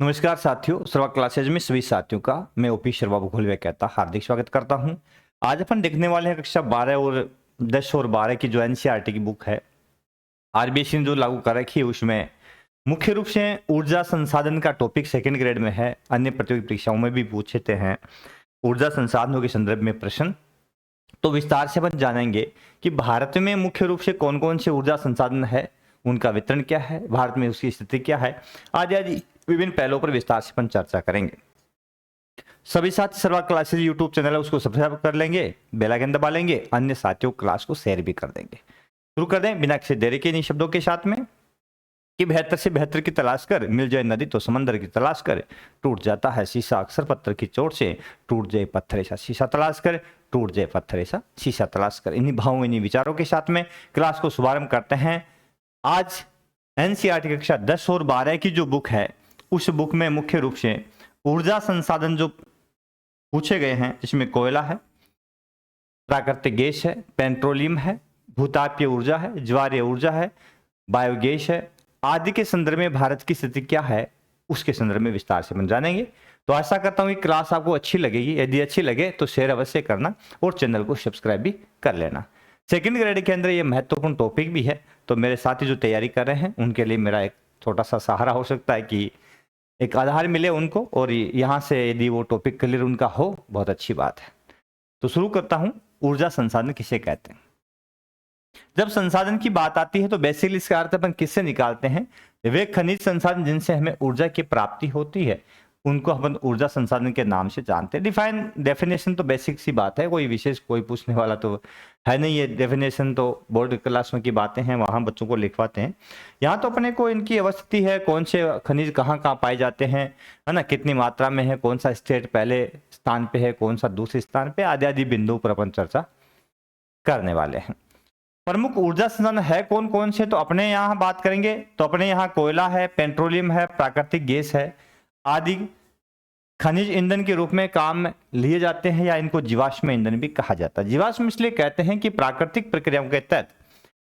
नमस्कार साथियों, सर्वा क्लासेज में सभी साथियों का मैं ओपी शर्मा भूगोल कहता हार्दिक स्वागत करता हूं। आज अपन देखने वाले हैं कक्षा 12 और 10 और 12 की जो एनसीईआरटी की बुक है, आरबीएसई ने जो लागू कर रखी है, उसमें मुख्य रूप से ऊर्जा संसाधन का टॉपिक सेकंड ग्रेड में है। अन्य प्रतियोगी परीक्षाओं में भी पूछते हैं ऊर्जा संसाधनों के संदर्भ में प्रश्न। तो विस्तार से अपन जानेंगे कि भारत में मुख्य रूप से कौन कौन से ऊर्जा संसाधन है, उनका वितरण क्या है, भारत में उसकी स्थिति क्या है, आदि आदि विभिन्न पहलुओं पर विस्तार से अपन चर्चा करेंगे। सभी साथी सर्वा क्लासेज यूट्यूब चैनल है उसको सब्सक्राइब कर लेंगे, बेल आइकन दबा लेंगे, अन्य साथियों क्लास को शेयर भी कर देंगे। शुरू कर दें बिना किसी देरी के इन शब्दों के साथ में कि बेहतर से बेहतर की तलाश कर, मिल जाए नदी तो समंदर की तलाश कर, टूट जाता है शीशा अक्सर पत्थर की चोट से, टूट जाए पत्थर ऐसा शीशा तलाश कर, टूट जाए पत्थर ऐसा शीशा तलाश कर। इन्हीं भावों इन्हीं विचारों के साथ में क्लास को शुभारंभ करते हैं। आज एनसीईआरटी कक्षा 10 और 12 की जो बुक है, उस बुक में मुख्य रूप से ऊर्जा संसाधन जो पूछे गए हैं, जिसमें कोयला है, प्राकृतिक गैस है, पेट्रोलियम है, भूतापीय ऊर्जा है, ज्वारीय ऊर्जा है, बायोगैस है, आदि के संदर्भ में भारत की स्थिति क्या है, उसके संदर्भ में विस्तार से हम जानेंगे। तो आशा करता हूं कि क्लास आपको अच्छी लगेगी। यदि अच्छी लगे तो शेयर अवश्य करना और चैनल को सब्सक्राइब भी कर लेना। सेकंड ग्रेड के अंदर ये महत्वपूर्ण टॉपिक भी है, तो मेरे साथी जो तैयारी कर रहे हैं उनके लिए मेरा एक छोटा सा सहारा हो सकता है कि एक आधार मिले उनको, और यहाँ से यदि वो टॉपिक क्लियर उनका हो, बहुत अच्छी बात है। तो शुरू करता हूँ। ऊर्जा संसाधन किसे कहते हैं? जब संसाधन की बात आती है तो बेसिकली इसका अर्थ अपन किससे निकालते हैं? वे खनिज संसाधन जिनसे हमें ऊर्जा की प्राप्ति होती है, उनको अपन ऊर्जा संसाधन के नाम से जानते हैं। डेफिनेशन तो बेसिक सी बात है, कोई विशेष कोई पूछने वाला तो है नहीं। ये डेफिनेशन तो बोर्ड क्लासों की बातें हैं, वहां बच्चों को लिखवाते हैं। यहाँ तो अपने को इनकी अवस्थिति है, कौन से खनिज कहाँ कहाँ पाए जाते हैं, है ना, कितनी मात्रा में है, कौन सा स्टेट पहले स्थान पे है, कौन सा दूसरे स्थान पे, आदि आदि बिंदु पर अपन चर्चा करने वाले हैं। प्रमुख ऊर्जा संसाधन है कौन कौन से, तो अपने यहाँ बात करेंगे तो अपने यहाँ कोयला है, पेट्रोलियम है, प्राकृतिक गैस है, आदि खनिज ईंधन के रूप में काम में लिए जाते हैं, या इनको जीवाश्म ईंधन भी कहा जाता है। जीवाश्म इसलिए कहते हैं कि प्राकृतिक प्रक्रियाओं के तहत,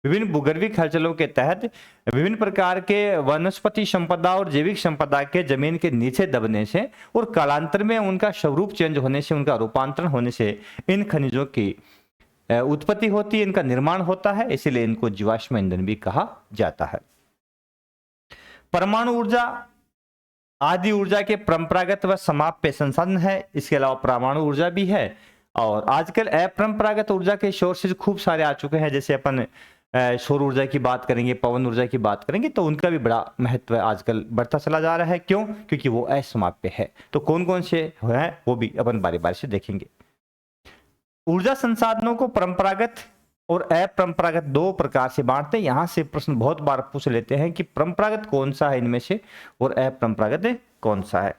विभिन्न भूगर्भीय हलचलों के तहत, विभिन्न प्रकार के वनस्पति संपदा और जैविक संपदा के जमीन के नीचे दबने से और कालांतर में उनका स्वरूप चेंज होने से, उनका रूपांतरण होने से इन खनिजों की उत्पत्ति होती है, इनका निर्माण होता है, इसीलिए इनको जीवाश्म ईंधन भी कहा जाता है। परमाणु ऊर्जा आदि ऊर्जा के परंपरागत व समाप्य संसाधन है। इसके अलावा परमाणु ऊर्जा भी है, और आजकल अपरंपरागत ऊर्जा के सोर्सेज खूब सारे आ चुके हैं। जैसे अपन सौर ऊर्जा की बात करेंगे, पवन ऊर्जा की बात करेंगे, तो उनका भी बड़ा महत्व आजकल बढ़ता चला जा रहा है। क्यों? क्योंकि वो असमाप्य है। तो कौन कौन से हैं वो भी अपन बारी बारी से देखेंगे। ऊर्जा संसाधनों को परंपरागत और अपरंपरागत दो प्रकार से बांटते हैं। यहां से प्रश्न बहुत बार पूछ लेते हैं कि परंपरागत कौन सा है इनमें से और अपरंपरागत कौन सा है।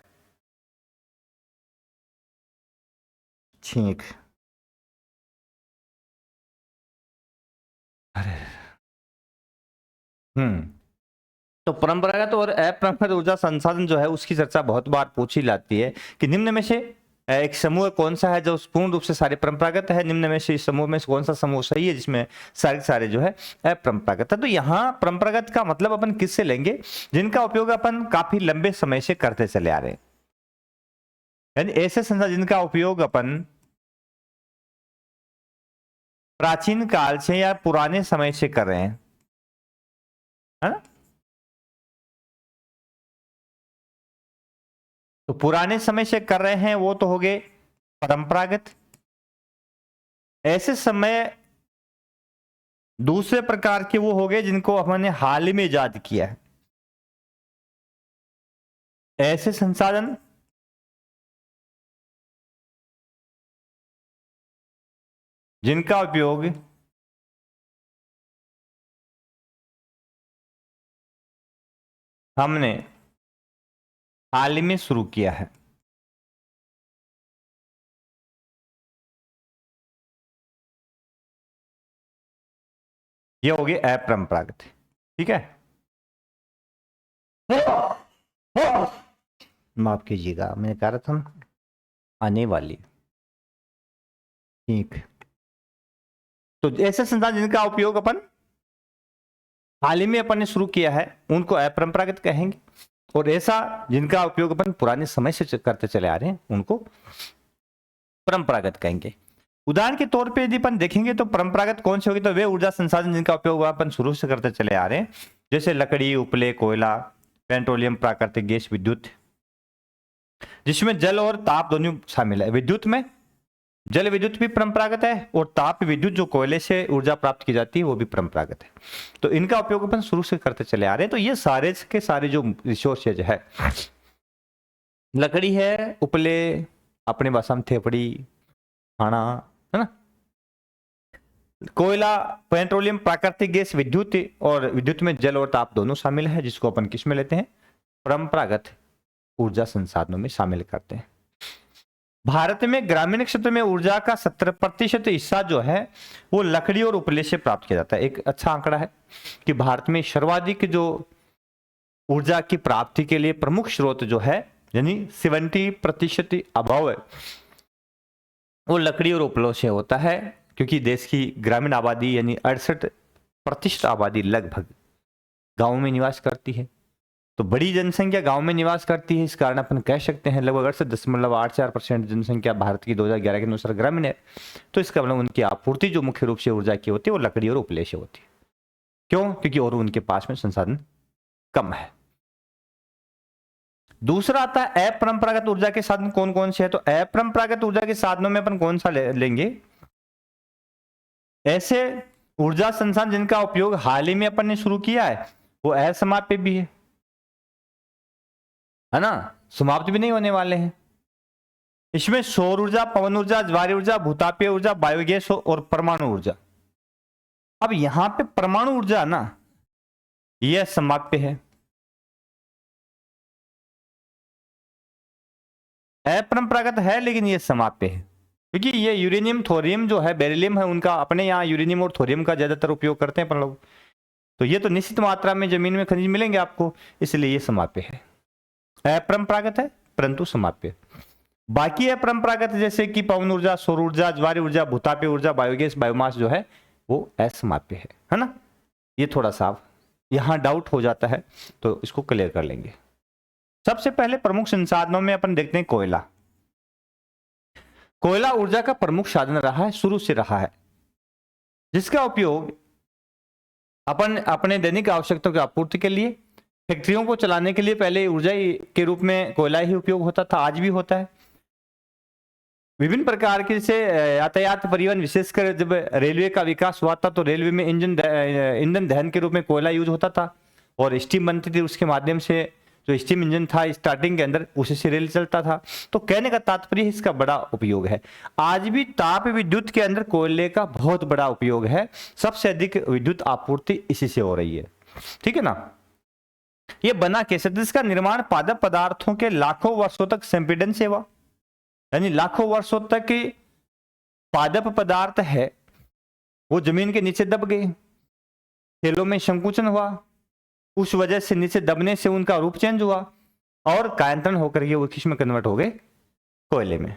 ठीक, अरे तो परंपरागत और अपरंपरागत ऊर्जा संसाधन जो है उसकी चर्चा बहुत बार पूछी जाती है कि निम्न में से एक समूह कौन सा है जो पूर्ण रूप से सारे परंपरागत है, निम्न में से इस समूह में से कौन सा समूह सही है जिसमें सारे जो है अपरंपरागत है। तो यहाँ परंपरागत का मतलब अपन किससे लेंगे? जिनका उपयोग अपन काफी लंबे समय से करते चले आ रहे हैं, यानी ऐसे संसाधन जिनका उपयोग अपन प्राचीन काल से या पुराने समय से कर रहे हैं, है ना। तो पुराने समय से कर रहे हैं वो तो हो गए परंपरागत। ऐसे समय दूसरे प्रकार के वो हो गए जिनको हमने हाल ही में इजाद किया है। ऐसे संसाधन जिनका उपयोग हमने हाल ही में शुरू किया है, ये हो गए अपरंपरागत। ठीक है, माफ कीजिएगा, मैंने कहा था आने वाली। ठीक, तो ऐसे संसाधन जिनका उपयोग अपन हाल ही में अपन ने शुरू किया है उनको अपरंपरागत कहेंगे, और ऐसा जिनका उपयोग अपन पुराने समय से करते चले आ रहे हैं उनको परंपरागत कहेंगे। उदाहरण के तौर पे यदि अपन देखेंगे तो परंपरागत कौन से होगी, तो वे ऊर्जा संसाधन जिनका उपयोग अपन शुरू से करते चले आ रहे हैं, जैसे लकड़ी, उपले, कोयला, पेट्रोलियम, प्राकृतिक गैस, विद्युत, जिसमें जल और ताप दोनों शामिल है। विद्युत में जल विद्युत भी परंपरागत है और ताप विद्युत जो कोयले से ऊर्जा प्राप्त की जाती है वो भी परंपरागत है। तो इनका उपयोग अपन शुरू से करते चले आ रहे हैं। तो ये सारे के सारे जो रिसोर्सेज है, लकड़ी है, उपले, अपने भाषा में थेपड़ी, खाना, है ना, कोयला, पेट्रोलियम, प्राकृतिक गैस, विद्युत, और विद्युत में जल और ताप दोनों शामिल है, जिसको अपन किस में लेते हैं, परंपरागत ऊर्जा संसाधनों में शामिल करते हैं। भारत में ग्रामीण क्षेत्र में ऊर्जा का 70% हिस्सा जो है वो लकड़ी और उपले से प्राप्त किया जाता है। एक अच्छा आंकड़ा है कि भारत में सर्वाधिक जो ऊर्जा की प्राप्ति के लिए प्रमुख स्रोत जो है, यानी 70% अभाव है, वो लकड़ी और उपलों से होता है, क्योंकि देश की ग्रामीण आबादी यानी 68% आबादी लगभग गांव में निवास करती है। तो बड़ी जनसंख्या गांव में निवास करती है, इस कारण अपन कह सकते हैं लगभग 68.84% जनसंख्या भारत की 2011 के अनुसार ग्रामीण है। तो इसका मतलब उनकी आपूर्ति जो मुख्य रूप से ऊर्जा की होती है वो लकड़ी और उपले से होती है। क्यों? क्योंकि और उनके पास में संसाधन कम है। दूसरा आता है अपरंपरागत ऊर्जा के साधन कौन कौन से है। तो अपरंपरागत ऊर्जा के साधनों में अपन कौन सा लेंगे, ऐसे ऊर्जा संसाधन जिनका उपयोग हाल ही में अपन ने शुरू किया है, वो असमाप्य भी है ना, समाप्त भी नहीं होने वाले हैं। इसमें सौर ऊर्जा, पवन ऊर्जा, ज्वारीय ऊर्जा, भूतापीय ऊर्जा, बायोगैस और परमाणु ऊर्जा। अब यहां पे परमाणु ऊर्जा ना, यह समाप्य है, अपरंपरागत है, लेकिन यह समाप्य है, क्योंकि ये यूरेनियम, थोरियम जो है, बेरिलियम है, उनका अपने यहाँ यूरेनियम और थोरियम का ज्यादातर उपयोग करते हैं अपन लोग। तो ये तो निश्चित मात्रा में जमीन में खनिज मिलेंगे आपको, इसलिए ये समाप्य है। अपरंपरागत है परंतु समाप्य। बाकी अपरंपरागत जैसे कि पवन ऊर्जा, सौर ऊर्जा, ज्वारीय ऊर्जा, भूतापीय ऊर्जा, बायोगैस, बायोमास जो है वो असमाप्य है ना। ये थोड़ा सा यहां डाउट हो जाता है, तो इसको क्लियर कर लेंगे। सबसे पहले प्रमुख संसाधनों में अपन देखते हैं कोयला। कोयला ऊर्जा का प्रमुख साधन रहा है, शुरू से रहा है, जिसका उपयोग अपन अपने दैनिक आवश्यकताओं की आपूर्ति के लिए, फैक्ट्रियों को चलाने के लिए पहले ऊर्जा के रूप में कोयला ही उपयोग होता था, आज भी होता है। विभिन्न प्रकार के जैसे यातायात, परिवहन, विशेषकर जब रेलवे का विकास हुआ था तो रेलवे में ईंधन दहन के रूप में कोयला यूज होता था और स्टीम बनती थी, उसके माध्यम से जो स्टीम इंजन था स्टार्टिंग के अंदर, उसी से रेल चलता था। तो कहने का तात्पर्य इसका बड़ा उपयोग है। आज भी ताप विद्युत के अंदर कोयले का बहुत बड़ा उपयोग है, सबसे अधिक विद्युत आपूर्ति इसी से हो रही है, ठीक है ना। ये बना कैसे, इसका निर्माण पादप पदार्थों के लाखों वर्षों तक संपीड़न से हुआ, यानी लाखों वर्षों तक पादप पदार्थ है वो जमीन के नीचे दब गए, खेलों में संकुचन हुआ, उस वजह से नीचे दबने से उनका रूप चेंज हुआ और कायांतरण होकर के वो किस में कन्वर्ट हो गए, कोयले में।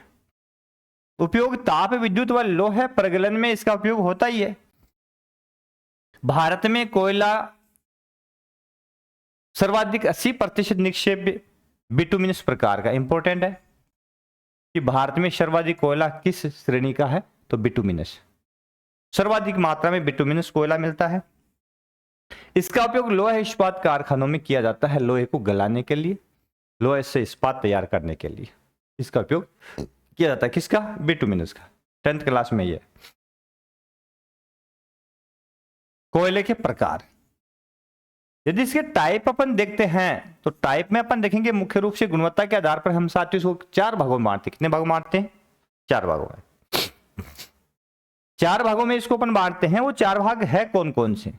उपयोग ताप विद्युत व लोह प्रगलन में इसका उपयोग होता ही है। भारत में कोयला सर्वाधिक 80% निक्षेप बिटुमिनस प्रकार का, इंपॉर्टेंट है कि भारत में सर्वाधिक कोयला किस श्रेणी का है, तो बिटुमिनस, सर्वाधिक मात्रा में बिटुमिनस कोयला मिलता है। इसका उपयोग लोहा इस्पात कारखानों में किया जाता है, लोहे को गलाने के लिए, लोहे से इस्पात तैयार करने के लिए इसका उपयोग किया जाता है। किसका, बिटुमिनस का। 10th क्लास में ये कोयले के प्रकार। यदि इसके टाइप अपन देखते हैं तो टाइप में अपन देखेंगे मुख्य रूप से गुणवत्ता के आधार पर हम साथियों इसको 4 भागों में बांटते हैं। कितने भागों में बांटते हैं, 4 भागों में। 4 भागों में इसको अपन बांटते हैं। वो 4 भाग है कौन कौन से,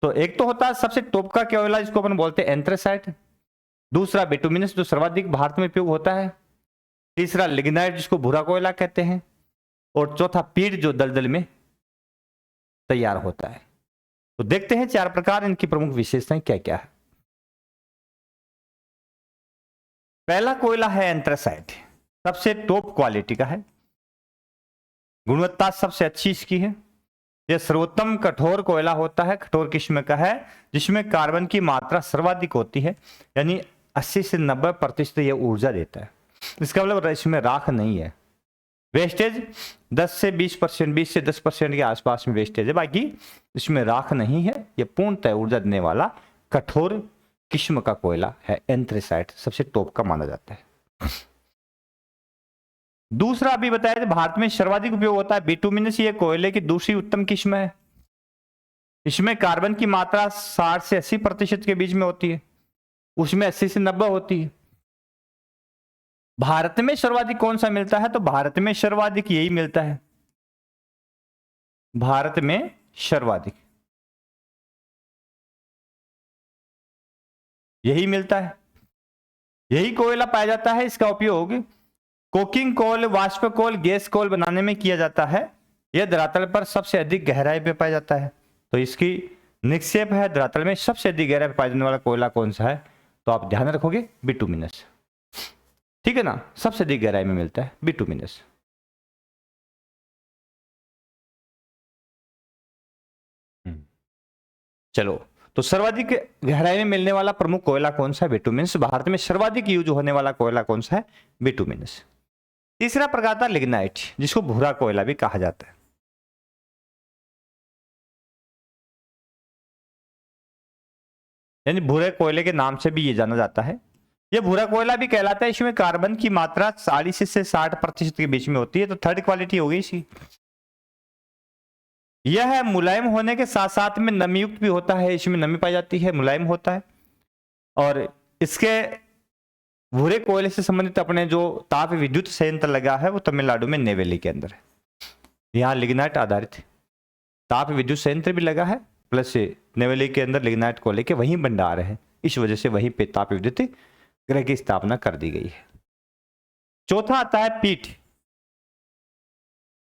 तो एक तो होता है सबसे टॉप का कोयला जिसको अपन बोलते हैं एंथ्रेसाइट, दूसरा बिटुमिनस जो सर्वाधिक भारत में उपयोग होता है, तीसरा लिग्नाइट जिसको भूरा कोयला कहते हैं, और चौथा पीट जो दलदल में तैयार होता है। तो देखते हैं 4 प्रकार, इनकी प्रमुख विशेषताएं क्या क्या है। पहला कोयला है एंथ्रेसाइट, सबसे टॉप क्वालिटी का है, गुणवत्ता सबसे अच्छी इसकी है, यह सर्वोत्तम कठोर कोयला होता है, कठोर किस्म का है, जिसमें कार्बन की मात्रा सर्वाधिक होती है, यानी 80 से 90% यह ऊर्जा देता है। इसका मतलब इसमें राख नहीं है। वेस्टेज 10 से 20%, 20 से 10% के आसपास में वेस्टेज है, बाकी इसमें राख नहीं है। यह पूर्णतः ऊर्जा देने वाला कठोर किस्म का कोयला है। एंथ्रेसाइट सबसे टॉप का माना जाता है। दूसरा अभी बताया था, भारत में सर्वाधिक उपयोग होता है बिटुमिनस। ये कोयले की दूसरी उत्तम किस्म है। इसमें कार्बन की मात्रा 60 से 80% के बीच में होती है, उसमें 80 से 90 होती है। भारत में सर्वाधिक कौन सा मिलता है? तो भारत में सर्वाधिक यही मिलता है, भारत में सर्वाधिक यही मिलता है, यही कोयला पाया जाता है। इसका उपयोग कोकिंग कोल, वाष्प कोल, गैस कोल बनाने में किया जाता है। यह धरातल पर सबसे अधिक गहराई पे पाया जाता है। तो इसकी निक्षेप है धरातल में सबसे अधिक गहराई पे पाया जाने वाला कोयला कौन सा है? तो आप ध्यान रखोगे बिटुमिनस, ठीक है ना, सबसे अधिक गहराई में मिलता है बिटुमिनस। चलो, तो सर्वाधिक गहराई में मिलने वाला प्रमुख कोयला कौन सा है? बिटुमिनस। भारत में सर्वाधिक यूज होने वाला कोयला कौन सा है? बिटुमिनस। तीसरा प्रकार था लिग्नाइट, जिसको भूरा कोयला भी कहा जाता है। यानी भूरे कोयले के नाम से भी ये जाना जाता है। यह भूरा कोयला भी कहलाता है। इसमें कार्बन की मात्रा 40 से 60% के बीच में होती है। तो थर्ड क्वालिटी हो गई इसकी। यह है मुलायम होने के साथ साथ में नमीयुक्त भी होता है। इसमें नमी पाई जाती है, मुलायम होता है। और इसके भूरे कोयले से संबंधित अपने जो ताप विद्युत संयंत्र लगा है वो तमिलनाडु में नेवेली के अंदर है। यहाँ लिग्नाइट आधारित ताप विद्युत संयंत्र भी लगा है, प्लस नेवेली के अंदर लिग्नाइट कोयले के वहीं भंडार है। इस वजह से वहीं पे ताप विद्युत गृह की स्थापना कर दी गई है। चौथा आता है पीट।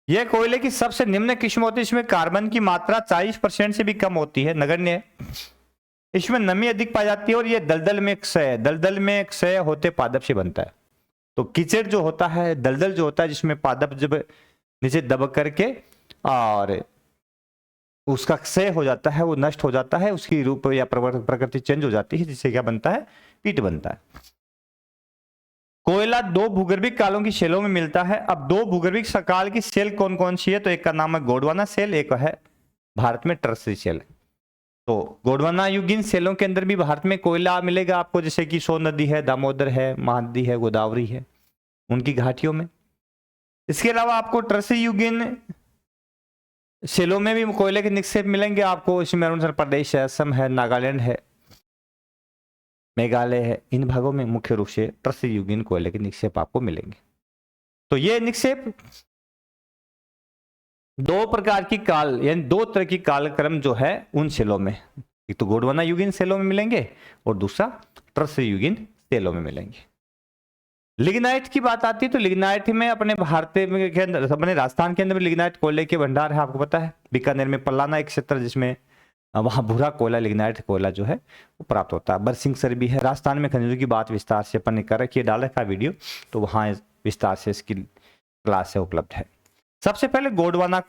यह कोयले की सबसे निम्न किस्म होती है। इसमें कार्बन की मात्रा 40% से भी कम होती है, नगण्य है। इसमें नमी अधिक पाई जाती है और यह दलदल में क्षय, दलदल में क्षय होते पादप से बनता है। तो कीचड़ जो होता है, दलदल जो होता है, जिसमें पादप जब नीचे दब करके और उसका क्षय हो जाता है, वो नष्ट हो जाता है, उसकी रूप या प्रकृति चेंज हो जाती है, जिससे क्या बनता है? पीट बनता है। कोयला दो भूगर्भिक कालों की सेलों में मिलता है। अब दो भूगर्भिक काल की सेल कौन कौन सी है? तो एक का नाम है गोंडवाना सेल, एक है भारत में टर्सरी सेल। तो गोंडवाना युगीन सेलों के अंदर भी भारत में कोयला मिलेगा आपको, जैसे कि सोन नदी है, दामोदर है, महानदी है, गोदावरी है, उनकी घाटियों में। इसके अलावा आपको टर्सरी युगीन सेलों में भी कोयले के निक्षेप मिलेंगे आपको। इसमें अरुणाचल प्रदेश है, असम है, नागालैंड है, मेघालय है। इन भागों में मुख्य रूप से टर्सरी युगीन कोयले के निक्षेप आपको मिलेंगे। तो ये निक्षेप दो प्रकार की काल, यानी दो तरह की कालक्रम जो है उन सेलों में, एक तो गोंडवाना युगीन सेलों में मिलेंगे और दूसरा टर्सरी युगीन सेलों में मिलेंगे। लिग्नाइट की बात आती है तो लिग्नाइट में अपने भारत के अंदर, अपने राजस्थान के अंदर भी लिग्नाइट कोयले के भंडार है, आपको पता है। बीकानेर में पलाना एक क्षेत्र, जिसमें वहां भूरा कोयला, लिग्नाइट कोयला जो है वो प्राप्त होता है। बरसिंहसर भी है। राजस्थान में खनिजों की बात विस्तार से अपन ने कर रखी है, डाला का वीडियो, तो वहां विस्तार से इसकी क्लास है उपलब्ध है। सबसे पहले गोंडवाना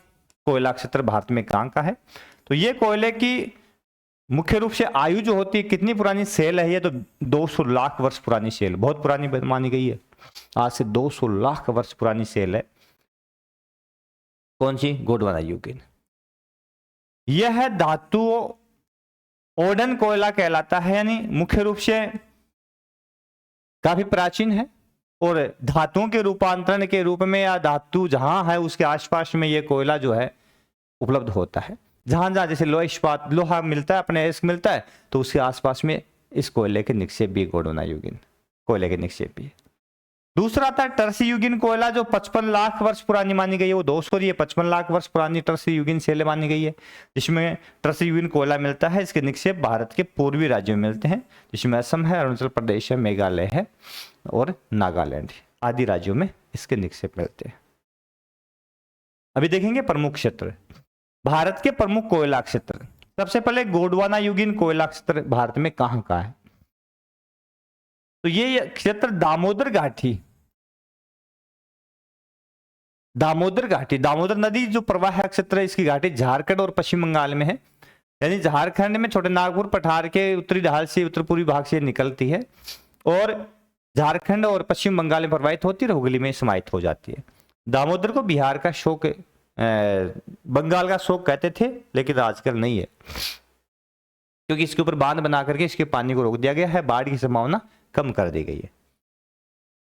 कोयला क्षेत्र भारत में कहाँ का है? तो ये कोयले की मुख्य रूप से आयु जो होती है, कितनी पुरानी सेल है ये? तो 200 लाख वर्ष पुरानी सेल, बहुत पुरानी मानी गई है। आज से 200 लाख वर्ष पुरानी सेल है। कौन सी? गोंडवाना युगीन। यह है धातु ओडन कोयला कहलाता है, यानी मुख्य रूप से काफी प्राचीन है और धातुओं के रूपांतरण के रूप में या धातु जहां है उसके आसपास में यह कोयला जो है उपलब्ध होता है। जहां जहां जैसे लोहा इस्पात, लोहा मिलता है, अपने इस्क मिलता है, तो उसके आसपास में इस कोयले के निक्षेप भी, गोंडवाना युगीन कोयले के निक्षेप भी। दूसरा था टर्सी युगीन कोयला, जो 55 लाख वर्ष पुरानी मानी गई है। वो 200 ये 55 लाख वर्ष पुरानी टर्सी युगीन सेल मानी गई है, जिसमें टर्सी युगीन कोयला मिलता है। इसके निक्षेप भारत के पूर्वी राज्यों में मिलते हैं, जिसमें असम है, अरुणाचल प्रदेश है, मेघालय है और नागालैंड आदि राज्यों में इसके निक्षेप मिलते हैं। अभी देखेंगे प्रमुख क्षेत्र, भारत के प्रमुख कोयला क्षेत्र। सबसे पहले गोंडवाना युगीन कोयला क्षेत्र भारत में कहां का है? तो ये क्षेत्र दामोदर घाटी, दामोदर घाटी, दामोदर नदी जो प्रवाह क्षेत्र है इसकी घाटी झारखंड और पश्चिम बंगाल में है। यानी झारखंड में छोटे नागपुर पठार के उत्तरी ढाल से उत्तर पूर्वी भाग से निकलती है और झारखंड और पश्चिम बंगाल में प्रवाहित होती है और हुगली में समाहित हो जाती है। दामोदर को बिहार का शोक, बंगाल का शोक कहते थे, लेकिन आजकल नहीं है, क्योंकि इसके ऊपर बांध बना करके इसके पानी को रोक दिया गया है, बाढ़ की संभावना कम कर दी गई है।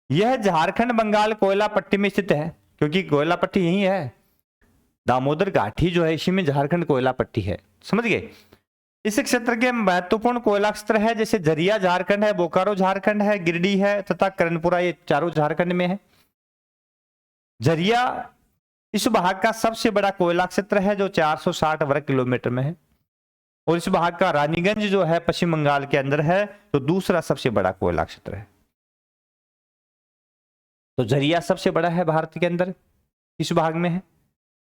यह झारखंड बंगाल कोयला पट्टी में स्थित है, क्योंकि कोयला पट्टी यही है। दामोदर घाटी जो है इसी में झारखंड कोयला पट्टी है, समझ गए। इस क्षेत्र के महत्वपूर्ण कोयला क्षेत्र है जैसे झरिया झारखंड है, बोकारो झारखंड है, गिरिडीह है तथा करणपुरा, ये चारों झारखंड में है। झरिया इस भाग का सबसे बड़ा कोयला क्षेत्र है जो 460 वर्ग किलोमीटर में है, और इस भाग का रानीगंज जो है पश्चिम बंगाल के अंदर है, तो दूसरा सबसे बड़ा कोयला क्षेत्र है। तो झरिया सबसे बड़ा है भारत के अंदर, इस भाग में है।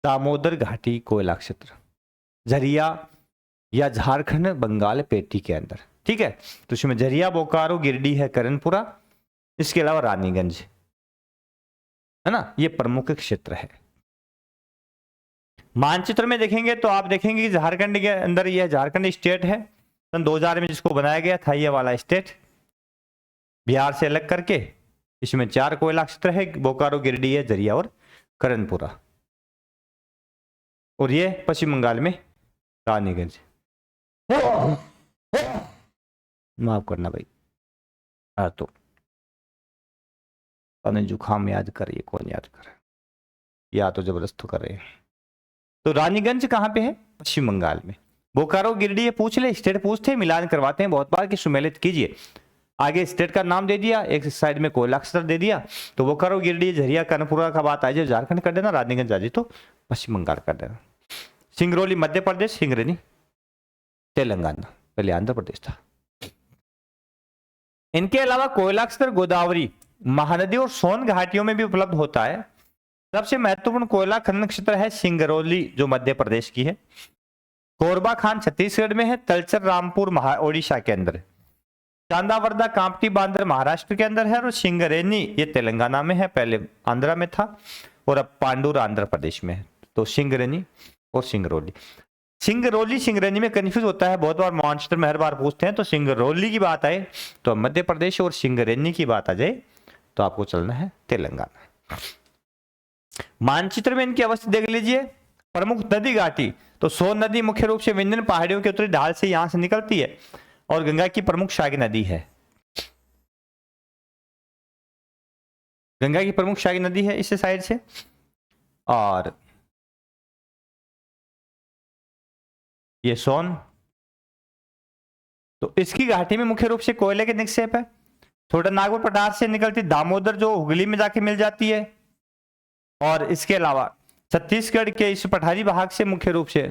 दामोदर घाटी कोयला क्षेत्र झरिया या झारखंड बंगाल पेटी के अंदर, ठीक है। तो इसमें झरिया, बोकारो, गिरिडीह है, करणपुरा, इसके अलावा रानीगंज है ना, ये प्रमुख क्षेत्र है। मानचित्र में देखेंगे तो आप देखेंगे कि झारखंड के अंदर यह झारखंड स्टेट है, सन 2000 में जिसको बनाया गया था, ये वाला स्टेट बिहार से अलग करके। इसमें 4 कोयला क्षेत्र है, बोकारो, गिरिडीह, झरिया और करणपुरा, और ये पश्चिम बंगाल में रानीगंज। माफ करना भाई, तो जुखाम याद करिए, कौन याद करे, या तो जबरदस्त कर रहे हैं। तो रानीगंज कहां पे है? पश्चिम बंगाल में। बोकारो, गिरिडीह पूछ ले, स्टेट पूछते हैं, मिलान करवाते हैं बहुत बार कि सुमेलित कीजिए। आगे स्टेट का नाम दे दिया, एक साइड में कोयला क्षेत्र दे दिया, तो बोकारो, गिरिडीह, झरिया, करणपुरा का बात आ जाए झारखंड कर देना, रानीगंज आ जाए तो पश्चिम बंगाल कर देना। सिंगरौली मध्य प्रदेश, सिंगरेनी तेलंगाना, पहले आंध्र प्रदेश था। इनके अलावा कोयला क्षेत्र गोदावरी, महानदी और सोन घाटियों में भी उपलब्ध होता है। सबसे महत्वपूर्ण कोयला खनन क्षेत्र है सिंगरौली, जो मध्य प्रदेश की है। कोरबा खान छत्तीसगढ़ में है, तलचर रामपुर ओडिशा के अंदर है, चांदावरदा कांपटी बांदर महाराष्ट्र के अंदर है, और सिंगरेनी ये तेलंगाना में है, पहले आंध्रा में था और अब पांडुर आंध्र प्रदेश में है। तो सिंगरेनी और सिंगरौली, सिंगरौली सिंगरेनी में कंफ्यूज होता है बहुत बार, मानचित्र में हर बार पूछते हैं। तो सिंगरौली की बात आए तो मध्य प्रदेश, और सिंगरेनी की बात आ जाए तो आपको चलना है तेलंगाना। मानचित्र में इनकी अवस्था देख लीजिए। प्रमुख नदी घाटी, तो सोन नदी मुख्य रूप से विंध्यन पहाड़ियों के उत्तरी ढाल से यहां से निकलती है और गंगा की प्रमुख शाखी नदी है। गंगा की प्रमुख शाखी नदी है इस साइड से। और ये सोन, तो इसकी घाटी में मुख्य रूप से कोयले के निक्षेप है। छोटा नागपुर पठार से निकलती दामोदर जो हुगली में जाके मिल जाती है, और इसके अलावा छत्तीसगढ़ के इस पठारी भाग से मुख्य रूप से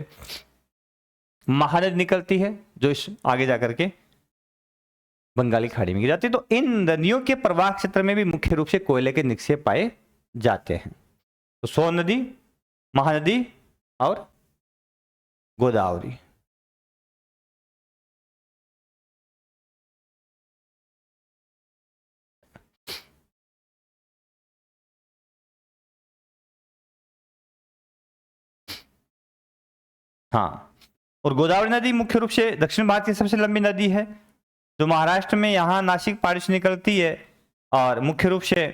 महानदी निकलती है, जो इस आगे जाकर के बंगाली खाड़ी में गिर जाती है। तो इन नदियों के प्रवाह क्षेत्र में भी मुख्य रूप से कोयले के निक्षेप पाए जाते हैं। तो सोन नदी, महानदी और गोदावरी। हाँ, और गोदावरी नदी मुख्य रूप से दक्षिण भारत की सबसे लंबी नदी है, जो महाराष्ट्र में यहाँ नासिक पहाड़ी से निकलती है, और मुख्य रूप से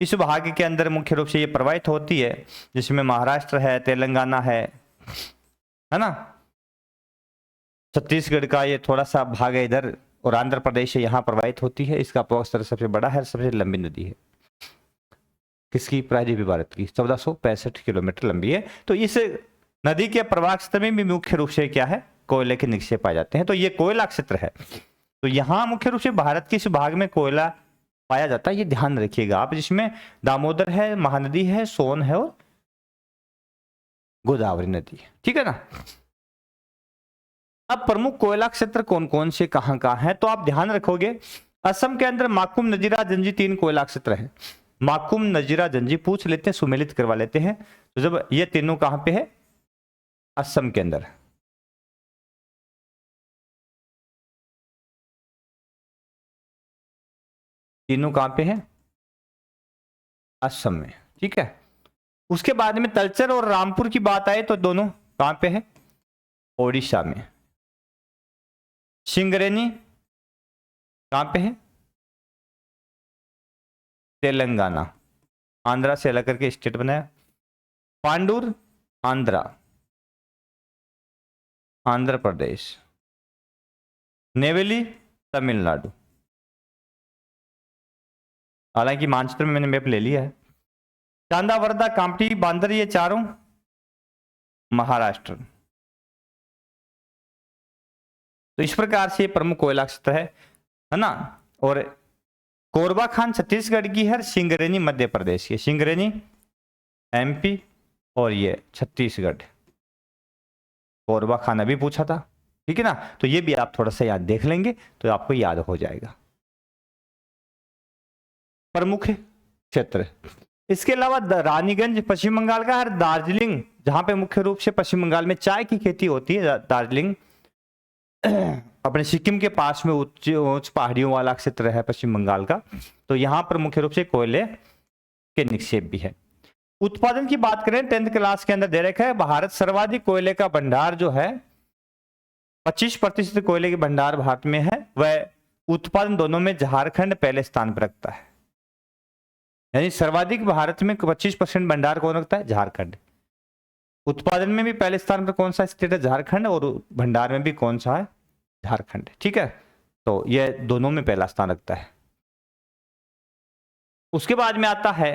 इस भाग के अंदर मुख्य रूप से ये प्रवाहित होती है, जिसमें महाराष्ट्र है, तेलंगाना है ना, छत्तीसगढ़ का ये थोड़ा सा भाग है इधर, और आंध्र प्रदेश है, यहाँ प्रवाहित होती है। इसका प्रवाह स्थल सबसे बड़ा है, सबसे लंबी नदी है। किसकी? प्रायद्वीपीय भारत की, 1465 किलोमीटर लंबी है। तो इस नदी के प्रवाह क्षेत्र में भी मुख्य रूप से क्या है? कोयले के निक्षेप पाए जाते हैं। तो ये कोयला क्षेत्र है, तो यहाँ मुख्य रूप से भारत के इस भाग में कोयला पाया जाता है, ये ध्यान रखिएगा आप, जिसमें दामोदर है, महानदी है, सोन है और गोदावरी नदी है, ठीक है ना। अब प्रमुख कोयला क्षेत्र कौन कौन से कहां कहां है, तो आप ध्यान रखोगे। असम के अंदर माकुम, नजीरा, जंजी 3 कोयला क्षेत्र है। माकुम, नजीरा, जंजी पूछ लेते हैं, सुमेलित करवा लेते हैं। तो जब ये तीनों कहां पे है? असम के अंदर। तीनों कहां पे है? असम में, ठीक है। उसके बाद में तलचर और रामपुर की बात आए तो दोनों कहां पे है? ओडिशा में। सिंगरेनी कहां पे है? तेलंगाना, आंध्रा से अलग करके स्टेट बनाया। पांडुर आंध्र प्रदेश। नेवेली तमिलनाडु। हालांकि मानचित्र में मैंने मैप ले लिया है। चांदा, वर्धा, कामठी, बांदर, ये चारों महाराष्ट्र। तो इस प्रकार से प्रमुख कोयला क्षेत्र है ना। और कोरबा खान छत्तीसगढ़ की है, सिंगरेनी मध्य प्रदेश की। सिंगरेनी एमपी और ये छत्तीसगढ़। कोरबा खान अभी पूछा था, ठीक है ना। तो ये भी आप थोड़ा सा याद देख लेंगे तो आपको याद हो जाएगा प्रमुख क्षेत्र। इसके अलावा रानीगंज पश्चिम बंगाल का है, दार्जिलिंग जहां पे मुख्य रूप से पश्चिम बंगाल में चाय की खेती होती है। दार्जिलिंग अपने सिक्किम के पास में उच्च पहाड़ियों वाला क्षेत्र है पश्चिम बंगाल का। तो यहां पर मुख्य रूप से कोयले के निक्षेप भी है। उत्पादन की बात करें 10th क्लास के अंदर दे रखा है, भारत सर्वाधिक कोयले का भंडार जो है 25% कोयले के भंडार भारत में है। वह उत्पादन दोनों में झारखंड पहले स्थान पर रखता है। यानी सर्वाधिक भारत में 25% भंडार कौन रखता है? झारखंड। उत्पादन में भी पहले स्थान पर कौन सा स्टेट है? झारखंड। और भंडार में भी कौन सा है? झारखंड। ठीक है, तो यह दोनों में पहला स्थान रखता है। उसके बाद में आता है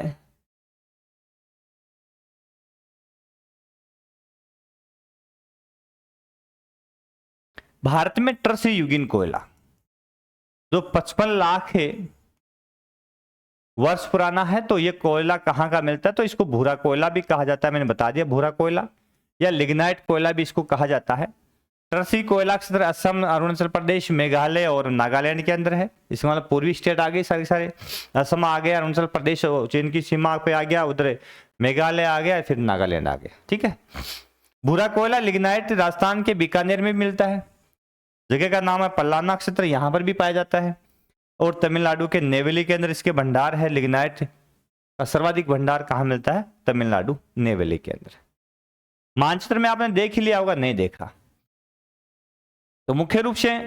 भारत में ट्रसयुगीन कोयला जो 55 लाख है वर्ष पुराना है। तो ये कोयला कहां का मिलता है? तो इसको भूरा कोयला भी कहा जाता है, मैंने बता दिया भूरा कोयला, या लिग्नाइट कोयला भी इसको कहा जाता है। ट्रसी कोयला क्षेत्र असम, अरुणाचल प्रदेश, मेघालय और नागालैंड के अंदर है। इसमें मतलब पूर्वी स्टेट आ गए सारे असम आ गया, अरुणाचल प्रदेश चीन की सीमा पे आ गया, उधर मेघालय आ गया, फिर नागालैंड आ गया। ठीक है, भूरा कोयला लिग्नाइट राजस्थान के बीकानेर में मिलता है। जगह का नाम है पल्लाना क्षेत्र, यहां पर भी पाया जाता है। और तमिलनाडु के नेवेली के अंदर इसके भंडार है। लिग्नाइट का सर्वाधिक भंडार कहां मिलता है? तमिलनाडु नेवेली के अंदर। मानचित्र में आपने देख ही लिया होगा, नहीं देखा तो मुख्य रूप से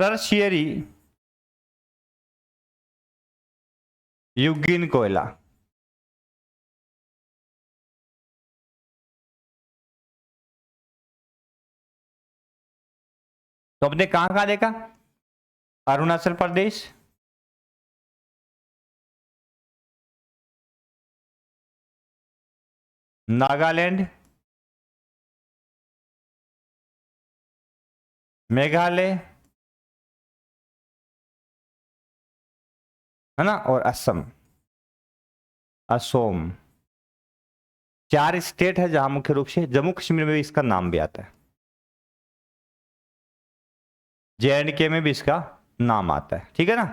टर्शियरी युगीन कोयला तो अपने कहां देखा? अरुणाचल प्रदेश, नागालैंड, मेघालय है ना, और असम, असोम। 4 स्टेट है जहां मुख्य रूप से, जम्मू कश्मीर में भी इसका नाम भी आता है, JNK में भी इसका नाम आता है। ठीक है ना,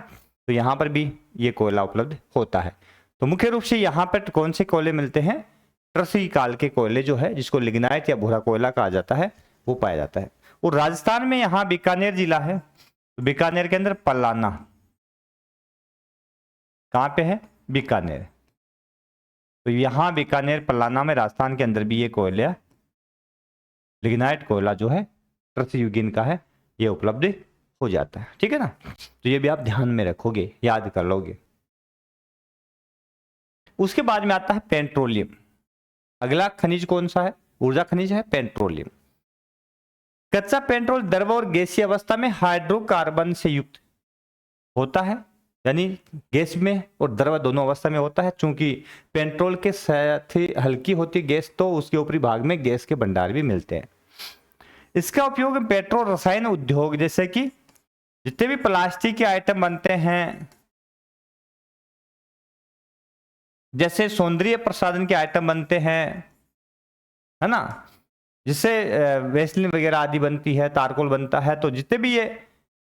तो यहां पर भी ये कोयला उपलब्ध होता है। तो मुख्य रूप से यहां पर कौन से कोयले मिलते हैं? ट्रसी काल के कोयले जो है, जिसको लिग्नाइट या भूरा कोयला कहा जाता है, वो पाया जाता है। और राजस्थान में यहां बीकानेर जिला है, तो बीकानेर के अंदर पलाना, कहां पे है? बीकानेर। तो यहां बीकानेर पलाना में राजस्थान के अंदर भी ये कोयला लिग्नाइट कोयला जो है ट्रसयुगीन का है, ये उपलब्ध हो जाता है। ठीक है ना, तो ये भी आप ध्यान में रखोगे, याद कर लोगे। उसके बाद में आता है पेट्रोलियम। अगला खनिज कौन सा है? ऊर्जा खनिज है पेट्रोलियम। कच्चा पेट्रोल द्रव और गैसीय अवस्था में हाइड्रोकार्बन से युक्त होता है, यानी गैस में और द्रव दोनों अवस्था में होता है। चूंकि पेट्रोल के साथ ही हल्की होती गैस, तो उसके ऊपरी भाग में गैस के भंडार भी मिलते हैं। इसका उपयोग पेट्रोल रसायन उद्योग, जैसे कि जितने भी प्लास्टिक के आइटम बनते हैं, जैसे सौंदर्य प्रसाधन के आइटम बनते हैं, है ना, जिससे वेस्लिन वगैरह आदि बनती है, तारकोल बनता है। तो जितने भी ये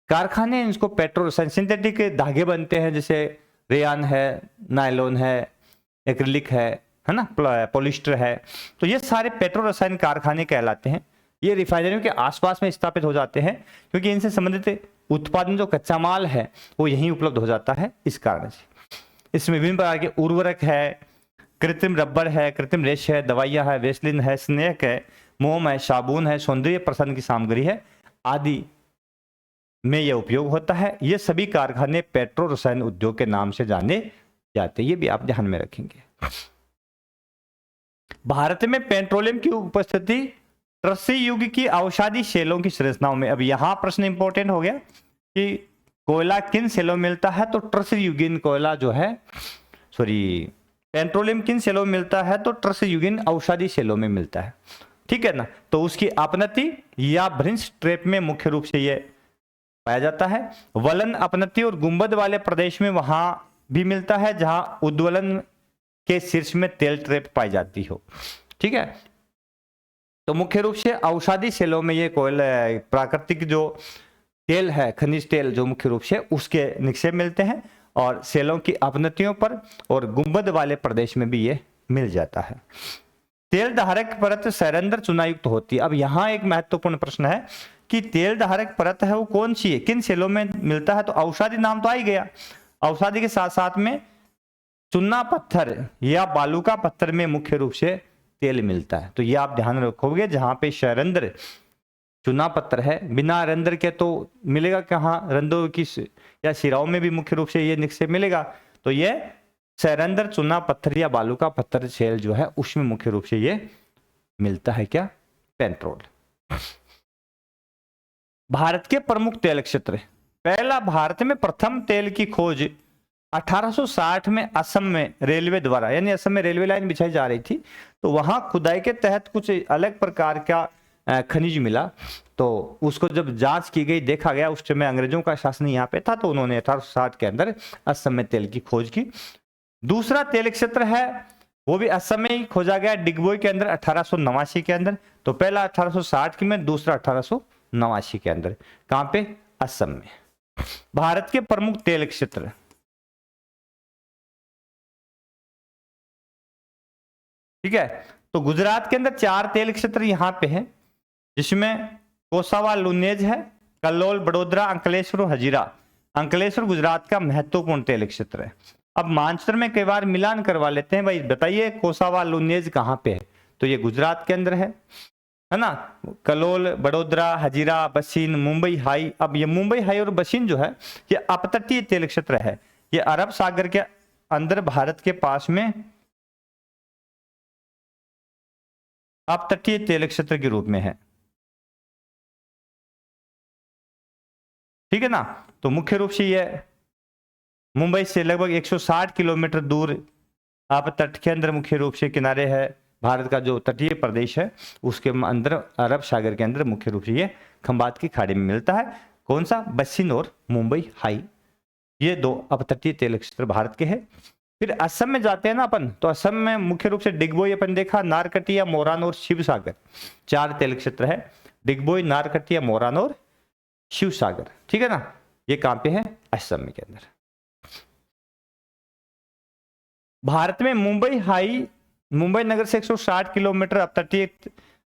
कारखाने हैं, इसको पेट्रोल सिंथेटिक धागे बनते हैं, जैसे रेयान है, नायलॉन है, एक्रिलिक है ना, पॉलिस्टर है। तो ये सारे पेट्रोल रसायन कारखाने कहलाते हैं। ये रिफाइनरियों के आसपास में स्थापित हो जाते हैं, क्योंकि इनसे संबंधित उत्पादन जो कच्चा माल है वो यहीं उपलब्ध हो जाता है, इस कारण से। इसमें विभिन्न प्रकार के उर्वरक है, कृत्रिम रबर है, कृत्रिम रेश है, दवाइयां है, वेस्लिन है, स्नेक है, मोम है, साबुन है, सौंदर्य प्रसाधन की सामग्री है आदि में यह उपयोग होता है। ये सभी कारखाने पेट्रो रसायन उद्योग के नाम से जाने जाते हैं, ये भी आप ध्यान में रखेंगे। भारत में पेट्रोलियम की उपस्थिति ट्रसी युग की अवसादी शैलों की संरचनाओं में। अब यहां प्रश्न इंपॉर्टेंट हो गया कि कोयला किन शैलों में मिलता है, तो ट्रसी युगीन कोयला जो है, सॉरी, पेट्रोलियम किन शैलों में मिलता है, तो ट्रसी युगीन अवसादी शैलों में मिलता है, ठीक है ना। तो उसकी अपनति या भ्रंश ट्रैप में मुख्य रूप से यह पाया जाता है। वलन, अपनति और गुंबद वाले प्रदेश में वहां भी मिलता है जहां उद्वलन के शीर्ष में तेल ट्रैप पाई जाती हो, ठीक है। तो मुख्य रूप से अवसादी शैलों में ये कोयला, प्राकृतिक जो तेल है, खनिज तेल जो मुख्य रूप से उसके निक्षेप मिलते हैं, और शैलों की अपनतियों पर और गुंबद वाले प्रदेश में भी ये मिल जाता है। तेल धारक परत सैरंध्र चूनायुक्त होती है। अब यहाँ एक महत्वपूर्ण प्रश्न है कि तेल धारक परत है वो कौन सी है, किन शैलों में मिलता है, तो अवसादी नाम तो आ ही गया। अवसादी के साथ साथ में चूना पत्थर या बालू का पत्थर में मुख्य रूप से तेल मिलता है। तो ये आप ध्यान रखोगे, जहां पे सैरंध्र चूना पत्थर है, बिना रंध्र के तो मिलेगा कहाँ, रंध्रों की या शिराओं में भी मुख्य रूप से ये निक्षेप मिलेगा। तो ये सैरंध्र चूना पत्थर या बालू का पत्थर शैल जो है उसमें मुख्य रूप से ये मिलता है क्या, पेट्रोल। भारत के प्रमुख तेल क्षेत्र। पहला, भारत में प्रथम तेल की खोज 1860 में असम में रेलवे द्वारा, यानी असम में रेलवे लाइन बिछाई जा रही थी, तो वहां खुदाई के तहत कुछ अलग प्रकार का खनिज मिला। तो उसको जब जांच की गई, देखा गया, उस समय अंग्रेजों का शासन यहाँ पे था, तो उन्होंने 1860 के अंदर असम में तेल की खोज की। दूसरा तेल क्षेत्र है वो भी असम में ही खोजा गया, डिगबोई के अंदर 1889 के अंदर। तो पहला 1860 में, दूसरा 1889 के अंदर। कहां पे, असम में। भारत के प्रमुख तेल क्षेत्र, ठीक है। तो गुजरात के अंदर 4 तेल क्षेत्र यहां पे है, जिसमें कोसावा लुनेज है, कल्लोल, बड़ोदरा, अंकलेश्वर और हजीरा। अंकलेश्वर गुजरात का महत्वपूर्ण तेल क्षेत्र है। अब मानचित्र में कई बार मिलान करवा लेते हैं, भाई बताइए कोसावा लुनेज कहां पे है, तो ये गुजरात के अंदर है ना। कलोल, बड़ोदरा, हजीरा, बसीन, मुंबई हाई। अब ये मुंबई हाई और बसीन जो है ये अपतटीय तेल क्षेत्र है, ये अरब सागर के अंदर भारत के पास में अपतटीय तेल क्षेत्र के रूप में है, ठीक है ना। तो मुख्य रूप से ये मुंबई से लगभग 160 किलोमीटर दूर आप तट के अंदर मुख्य रूप से किनारे है, भारत का जो तटीय प्रदेश है उसके अंदर अरब सागर के अंदर मुख्य रूप से ये खंबात की खाड़ी में मिलता है। कौन सा, बसीन और मुंबई हाई, ये 2 अपतटीय तेल क्षेत्र भारत के हैं। फिर असम में जाते हैं ना अपन, तो असम में मुख्य रूप से डिगबोई अपन देखा, नारकटिया, मोरान और शिव सागर, 4 तेल क्षेत्र है, डिगबोई, नारकटिया, मोरान और शिव सागर, ठीक है ना। ये कहां पे है, असम के अंदर। भारत में मुंबई हाई, मुंबई नगर से 160 किलोमीटर अपतटीय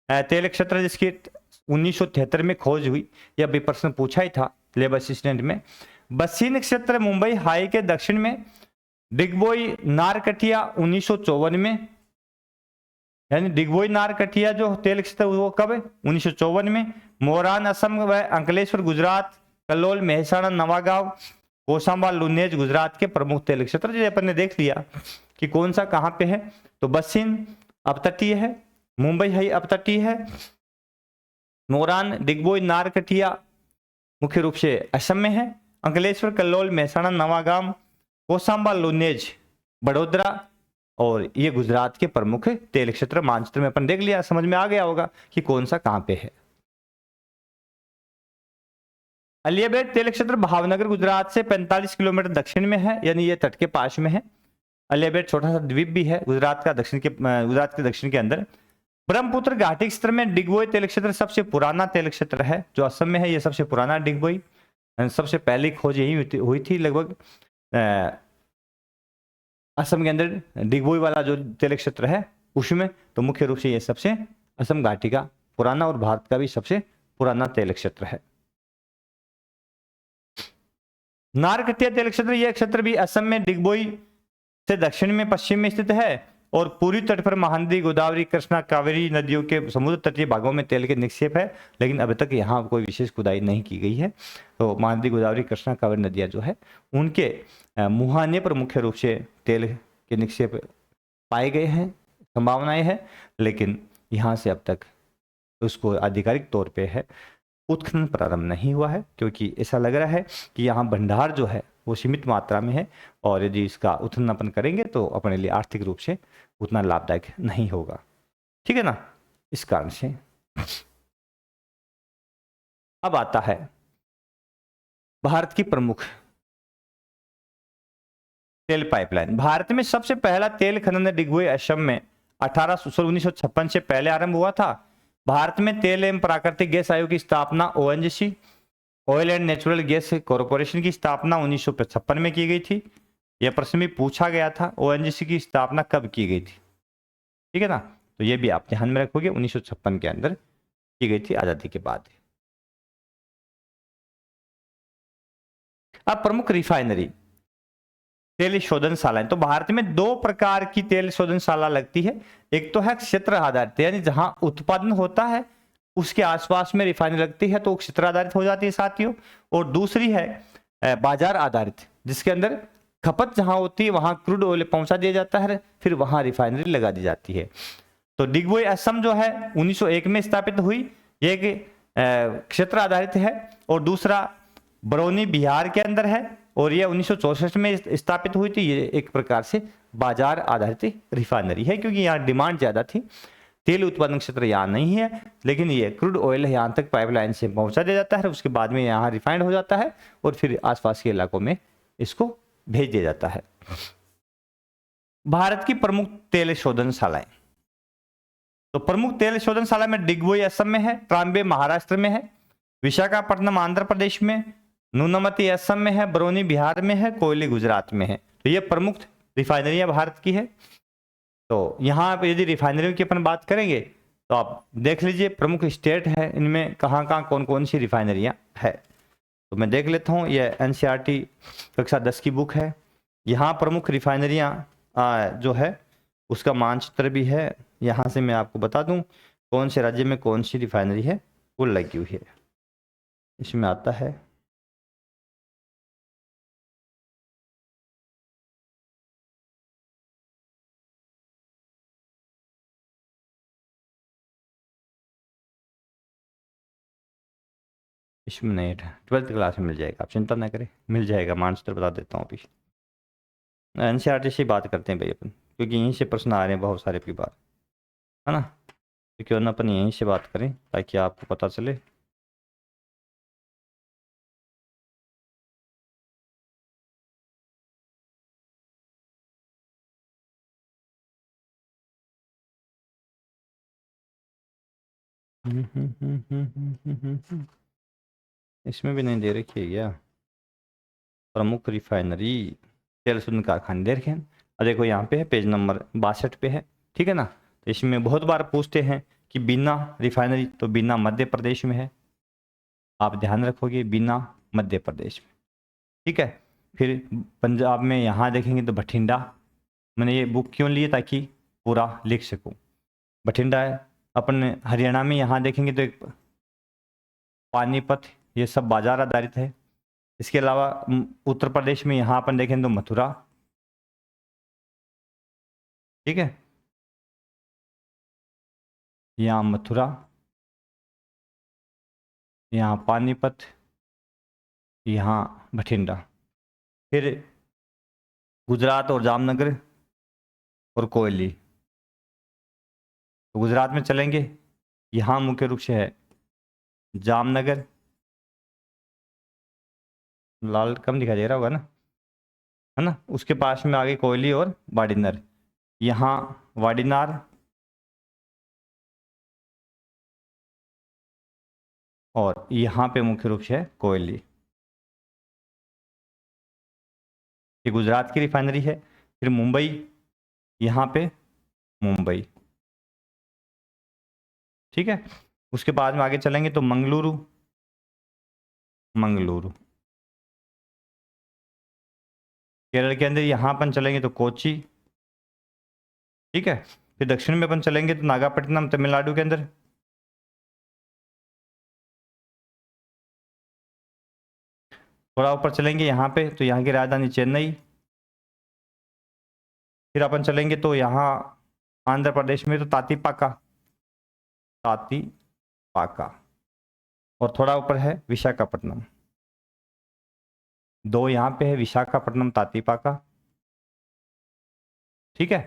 तेल क्षेत्र, जिसकी 1973 में खोज हुई। यह भी प्रश्न पूछा ही था लेबर असिस्टेंट में। बसीन क्षेत्र मुंबई हाई के दक्षिण में, डिगबोई नारकटिया 1954 में, यानी डिगबोई नारकटिया जो तेल क्षेत्र वो कब है, 1954 में। मोरान असम व अंकलेश्वर गुजरात, कल्लोल मेहसाणा नवागांव, कोसांबा लुनेज गुजरात के प्रमुख तेल क्षेत्र। जो अपन ने देख लिया कि कौन सा कहां पे है, तो बसीन अपतटीय है, मुंबई हाई अपतटीय है, मोरान, डिगबोई, नारकटिया मुख्य रूप से असम में है, अंकलेश्वर, कल्लोल, मेहसाणा, नवागांव, कोसांबा लुनेज, बड़ोदरा और ये गुजरात के प्रमुख तेल क्षेत्र। मानचित्र में अपन देख लिया, समझ में आ गया होगा कि कौन सा कहां पे है। अलियाबेट तेल क्षेत्र भावनगर गुजरात से 45 किलोमीटर दक्षिण में है, यानी ये तट के पास में है। अलियाबेट छोटा सा द्वीप भी है गुजरात के दक्षिण के अंदर। ब्रह्मपुत्र घाटी क्षेत्र में डिगबोई तेल क्षेत्र सबसे पुराना तेल क्षेत्र है, जो असम में है। ये सबसे पुराना डिगबोई, सबसे पहली खोज यही हुई थी लगभग असम के अंदर, डिगबोई वाला जो तेल क्षेत्र है उसमें। तो मुख्य रूप से ये सबसे असम घाटी का पुराना और भारत का भी सबसे पुराना तेल क्षेत्र है। नारकटिया तेल क्षेत्र, यह क्षेत्र भी असम में डिगबोई से दक्षिण में पश्चिम में स्थित है और पूर्वी तट पर महानदी, गोदावरी, कृष्णा, कावेरी नदियों के समुद्र तटीय भागों में तेल के निक्षेप है, लेकिन अभी तक यहाँ कोई विशेष खुदाई नहीं की गई है। तो महानदी, गोदावरी, कृष्णा, कावेरी नदियाँ जो है उनके मुहाने पर मुख्य रूप से तेल के निक्षेप पाए गए हैं, संभावनाएं हैं, लेकिन यहाँ से अब तक उसको आधिकारिक तौर पे है उत्खनन प्रारंभ नहीं हुआ है, क्योंकि ऐसा लग रहा है कि यहाँ भंडार जो है वो सीमित मात्रा में है और यदि इसका उत्खनन अपन करेंगे तो अपने लिए आर्थिक रूप से उतना लाभदायक नहीं होगा। ठीक है ना, इस कारण से। अब आता है भारत की प्रमुख तेल पाइपलाइन। भारत में सबसे पहला तेल खनन डिगबोई असम में 1956 से पहले आरंभ हुआ था। भारत में तेल एवं प्राकृतिक गैस आयोग की स्थापना ONGC, oil and natural gas corporation की स्थापना 1955 में की गई थी। यह प्रश्न भी पूछा गया था, ओएनजीसी की स्थापना कब की गई थी। ठीक है ना, तो यह भी आप ध्यान में रखोगे, 1956 के अंदर की गई थी, आजादी के बाद। अब प्रमुख रिफाइनरी तेल शोधनशालाएं। तो भारत में दो प्रकार की तेल शोधनशाला लगती है। एक तो है क्षेत्र आधारित, यानी जहां उत्पादन होता है उसके आसपास में रिफाइनरी लगती है तो क्षेत्र आधारित हो जाती है साथियों। और दूसरी है बाजार आधारित, जिसके अंदर खपत जहां होती है वहां क्रूड ऑयल पहुंचा दिया जाता है, फिर वहां रिफाइनरी लगा दी जाती है। तो डिगबोई असम जो है 1901 में स्थापित हुई, ये एक क्षेत्र आधारित है। और दूसरा बरौनी बिहार के अंदर है और यह 1964 में स्थापित हुई थी। ये एक प्रकार से बाजार आधारित रिफाइनरी है, क्योंकि यहाँ डिमांड ज्यादा थी। तेल उत्पादन क्षेत्र यहाँ नहीं है, लेकिन ये क्रूड ऑयल यहाँ तक पाइपलाइन से पहुंचा दिया जाता है, उसके बाद में यहाँ रिफाइंड हो जाता है और फिर आसपास के इलाकों में इसको भेज दिया जाता है। भारत की प्रमुख तेल शोधनशालाएं। तो प्रमुख तेल शोधनशाला में डिगबोई असम में है, ट्राम्बे महाराष्ट्र में है, विशाखापट्टनम आंध्र प्रदेश में, नूनमती असम में है, बरौनी बिहार में है, कोयली गुजरात में है। तो ये प्रमुख रिफाइनरियां भारत की है। तो यहाँ पे यदि रिफाइनरियों की अपन बात करेंगे तो आप देख लीजिए प्रमुख स्टेट है, इनमें कहाँ कहाँ कौन कौन सी रिफाइनरियां है। तो मैं देख लेता हूँ, यह एनसीईआरटी कक्षा 10 की बुक है। यहाँ प्रमुख रिफाइनरियां जो है उसका मानचित्र भी है। यहाँ से मैं आपको बता दूं कौन से राज्य में कौन सी रिफाइनरी है वो लगी हुई है। इसमें आता है इसमें नहीं, 12th क्लास में मिल जाएगा, आप चिंता ना करें, मिल जाएगा। मानचित्र बता देता हूँ अभी। एनसीईआरटी से बात करते हैं भाई अपन, क्योंकि यहीं से प्रश्न आ रहे हैं बहुत सारे की बात, है ना। तो क्यों ना अपन यहीं से बात करें ताकि आपको पता चले। इसमें भी नहीं दे रखी है क्या प्रमुख रिफाइनरी तेल शोधन कारखाने, दे रखे हैं। और देखो यहाँ पे है, पेज नंबर 62 पे है। ठीक है ना, तो इसमें बहुत बार पूछते हैं कि बीना रिफाइनरी, तो बीना मध्य प्रदेश में है, आप ध्यान रखोगे, बीना मध्य प्रदेश में। ठीक है, फिर पंजाब में यहाँ देखेंगे तो बठिंडा। मैंने ये बुक क्यों ली ताकि पूरा लिख सकूं। बठिंडा है। अपन हरियाणा में यहाँ देखेंगे तो एक पानीपत, ये सब बाजार आधारित है। इसके अलावा उत्तर प्रदेश में यहाँ अपन देखें तो मथुरा। ठीक है, यहाँ मथुरा, यहाँ पानीपत, यहाँ बठिंडा। फिर गुजरात और जामनगर और कोयली। तो गुजरात में चलेंगे, यहाँ मुख्य रूप से है जामनगर, लाल कम दिखाई दे रहा होगा ना, है ना। उसके पास में आगे कोयली और वाडीनार, यहाँ वाडीनार और यहाँ पे मुख्य रूप से है कोयली। ये गुजरात की रिफाइनरी है। फिर मुंबई, यहाँ पे मुंबई। ठीक है, उसके बाद में आगे चलेंगे तो मंगलुरु, मंगलुरु। केरल के अंदर यहाँ अपन चलेंगे तो कोची, ठीक है। फिर दक्षिण में अपन चलेंगे तो नागापट्टिनम तमिलनाडु के अंदर, थोड़ा ऊपर चलेंगे यहाँ पे तो यहाँ की राजधानी चेन्नई। फिर अपन चलेंगे तो यहाँ आंध्र प्रदेश में तो तातीपाका, तातीपाका। और थोड़ा ऊपर है विशाखापट्टनम, दो यहाँ पे है विशाखापट्टनम तातीपाका। ठीक है।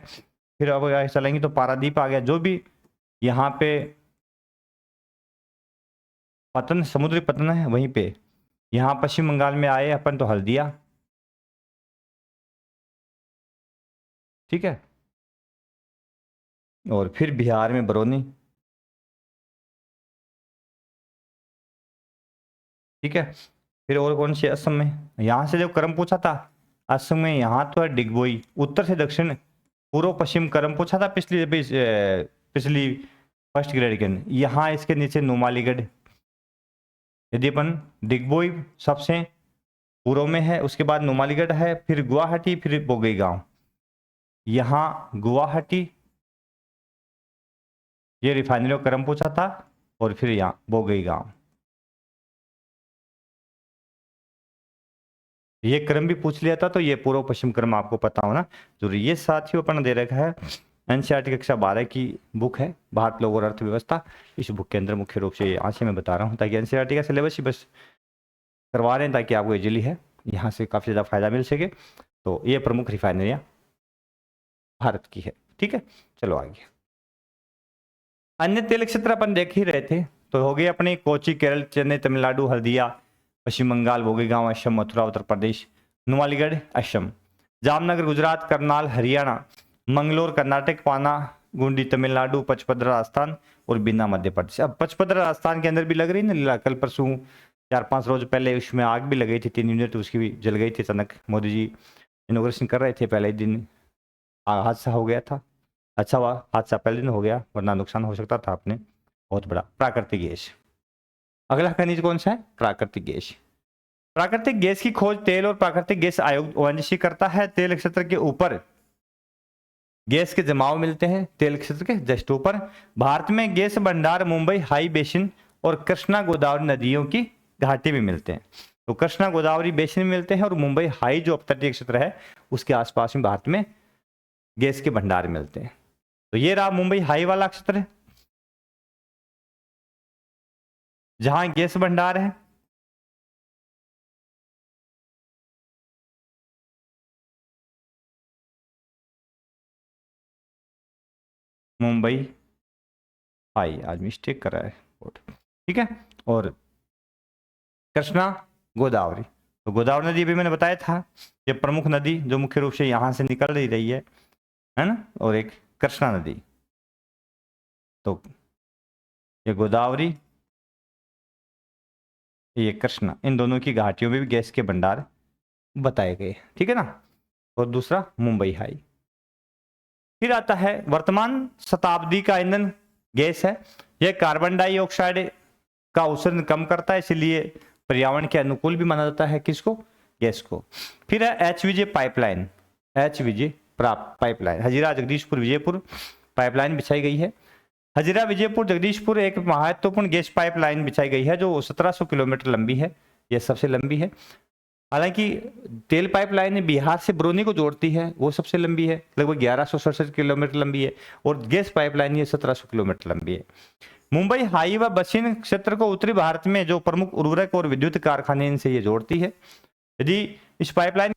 फिर अब आगे चलेंगे तो पारादीप आ गया, जो भी यहाँ पे पतन, समुद्री पतन है वहीं पे। यहाँ पश्चिम बंगाल में आए अपन तो हल्दिया। ठीक है। और फिर बिहार में बरौनी। ठीक है। फिर और कौन सी, असम में, यहाँ से जब क्रम पूछा था, असम में यहाँ तो है डिगबोई। उत्तर से दक्षिण पूर्व पश्चिम क्रम पूछा था पिछली फर्स्ट ग्रेड के अंदर। यहाँ इसके नीचे नुमालीगढ़। यदि अपन डिगबोई सबसे पूर्व में है, उसके बाद नुमालीगढ़ है, फिर गुवाहाटी, फिर बोगईगांव। यहाँ गुवाहाटी, ये रिफाइनरी का क्रम पूछा था, और फिर यहाँ बोगईगांव। ये क्रम भी पूछ लिया था, तो ये पूर्व पश्चिम क्रम आपको पता होना जरूरी। ये साथियों अपन दे रखा है, एनसीईआरटी कक्षा 12 की बुक है, भारत लोक और अर्थव्यवस्था। इस बुक के अंदर मुख्य रूप से ये आज से मैं बता रहा हूँ, ताकि एनसीईआरटी का सिलेबस ही बस करवा रहे हैं, ताकि आपको इजीली है यहाँ से काफ़ी ज़्यादा फायदा मिल सके। तो ये प्रमुख रिफाइनरियाँ भारत की है। ठीक है, चलो आगे। अन्य तेल क्षेत्र अपन देख ही रहे थे, तो हो गए अपने कोची केरल, चेन्नई तमिलनाडु, हल्दिया पश्चिम बंगाल, बोगीगांव असम, मथुरा उत्तर प्रदेश, नुमालीगढ़ असम, जामनगर गुजरात, करनाल हरियाणा, मंगलोर कर्नाटक, पाना गुंडी तमिलनाडु, पचपदरा राजस्थान और बिना मध्य प्रदेश। अब पचपदरा राजस्थान के अंदर भी लग रही ना लीला, कल परसों 4-5 रोज पहले उसमें आग भी लग गई थी, 3 यूनिट उसकी भी जल गई थी अचानक। मोदी जी इनोग्रेशन कर रहे थे, पहले ही दिन हादसा हो गया था। अच्छा हुआ हादसा पहले दिन हो गया, वरना नुकसान हो सकता था अपने बहुत बड़ा। प्राकृतिक गैस, अगला खनिज कौन सा है? प्राकृतिक गैस। प्राकृतिक गैस की खोज तेल और प्राकृतिक गैस आयोग ओएनजीसी करता है। तेल क्षेत्र के ऊपर गैस के जमाव मिलते हैं, तेल क्षेत्र के जस्ट ऊपर। भारत में गैस भंडार मुंबई हाई बेसिन और कृष्णा गोदावरी नदियों की घाटी में मिलते हैं। तो कृष्णा गोदावरी बेसिन में मिलते हैं, और मुंबई हाई जो अपतटीय क्षेत्र है उसके आसपास में भारत में गैस के भंडार मिलते हैं। तो ये रहा मुंबई हाई वाला क्षेत्र जहां गैस भंडार है। मुंबई हाई, आज मिस्टेक कर रहा है। ठीक है। और कृष्णा गोदावरी, तो गोदावरी नदी भी मैंने बताया था, ये प्रमुख नदी जो मुख्य रूप से यहां से निकल रही है ना। और एक कृष्णा नदी, तो ये गोदावरी, ये कृष्णा, इन दोनों की घाटियों में भी गैस के भंडार बताए गए। ठीक है ना। और दूसरा मुंबई हाई। फिर आता है वर्तमान शताब्दी का ईंधन गैस है। यह कार्बन डाइऑक्साइड का उत्सर्जन कम करता है, इसलिए पर्यावरण के अनुकूल भी माना जाता है। किसको? गैस को। फिर है HVJ pipeline, HVJ pipeline, Hazira Jagdishpur Vijaypur pipeline बिछाई गई है। हजीरा विजयपुर जगदीशपुर एक महत्वपूर्ण गैस पाइपलाइन बिछाई गई है, जो 1700 किलोमीटर लंबी है। यह सबसे लंबी है। हालांकि तेल पाइपलाइन बिहार से बरौनी को जोड़ती है, वो सबसे लंबी है, लगभग 1167 किलोमीटर लंबी है। और गैस पाइपलाइन ये 1700 किलोमीटर लंबी है। मुंबई हाई व दक्षिण क्षेत्र को उत्तरी भारत में जो प्रमुख उर्वरक और विद्युत कारखाने इनसे ये जोड़ती है। यदि इस पाइपलाइन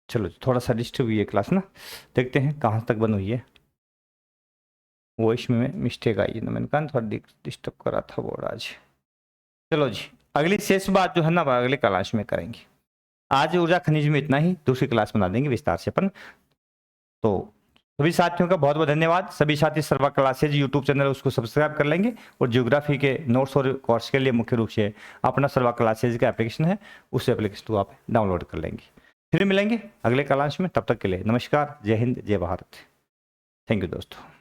चलो थोड़ा सा डिस्टर्ब हुई है क्लास ना, देखते हैं कहाँ तक बन हुई है। वो इसमें मिस्टेक आई है ना, मैंने कहा थोड़ा डिस्टर्ब करा था बोर्ड आज। चलो जी, अगली शेष बात जो है ना अगले क्लास में करेंगे। आज ऊर्जा खनिज में इतना ही, दूसरी क्लास बना देंगे विस्तार से अपन। तो सभी साथियों का बहुत बहुत धन्यवाद। सभी साथी सर्वा क्लासेज यूट्यूब चैनल उसको सब्सक्राइब कर लेंगे, और ज्योग्राफी के नोट्स और कोर्स के लिए मुख्य रूप से अपना सर्वा क्लासेज का एप्लीकेशन है, उस एप्लीकेशन को आप डाउनलोड कर लेंगे। फिर मिलेंगे अगले क्लास में, तब तक के लिए नमस्कार, जय हिंद, जय भारत। थैंक यू दोस्तों।